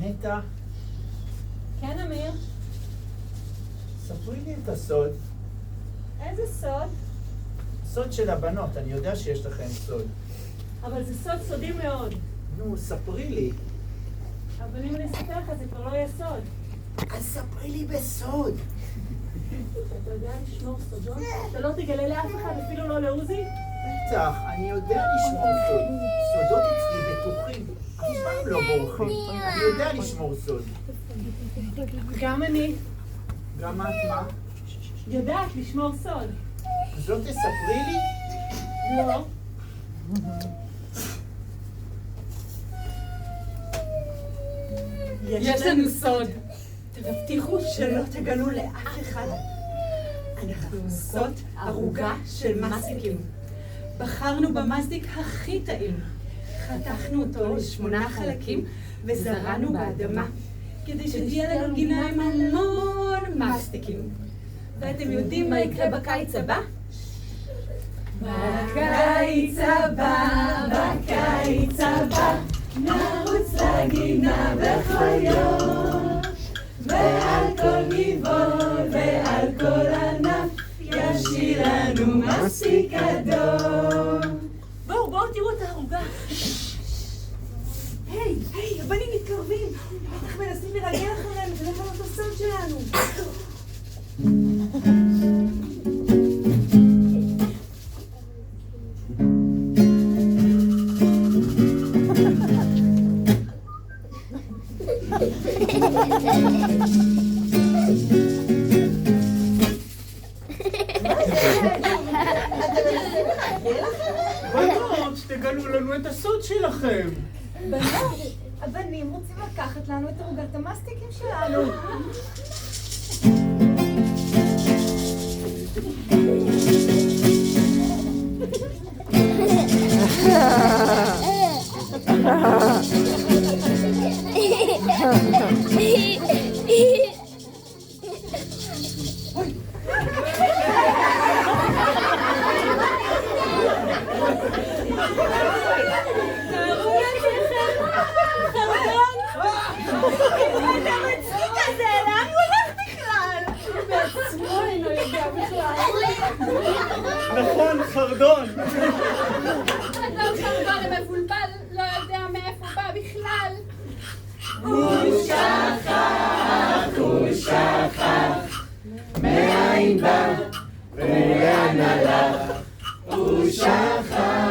נטע? כן, אמיר? ספרי לי את הסוד. איזה סוד? סוד של הבנות, אני יודע שיש לכם סוד. אבל זה סוד סודי מאוד. נו, ספרי לי. אבל אם אני אספר לך זה כבר לא יהיה סוד. אז ספרי לי בסוד. אתה יודע לשמור סודות? אתה לא תגלה לאף אחד, אפילו לא לעוזי? בטח, אני יודע לשמור סוד. סודות אצלי בטוחים. אף פעם לא בורחים. אני יודע לשמור סוד. גם אני. גם את מה? יודעת לשמור סוד. אז לא תספרי לי? לא. יש לנו סוד. תבטיחו שלא תגלו לאף אחד. אנחנו עושות ערוגה של מסטיקים. בחרנו במסטיק הכי טעים. חתכנו אותו ל8 חלקים וזרענו באדמה, כדי שתהיה לנו גינה עם המון מסטיקים. ואתם יודעים מה יקרה בקיץ הבא? בקיץ הבא, נרוץ לגינה בכל יום, ועל כל גבעול ועל כל ענף ישיר לנו מסטיק אדום. בואו תראו את הערוגה. היי, הבנים מתקרבים. בטח מנסים לרגל אחרינו ולפנות את הסוד שלנו. בנות, תגלו לנו את הסוד שלכם. בנות, הבנים רוצים לקחת לנו את ערוגת המסטיקים שלנו. אתה מצחיק הזה, לאן הוא נכון, חרדון. אדם חרדון המבולבל לא יודע מאיפה בא בכלל. הוא שכח, מאין בא ולאן הלך, הוא שכח.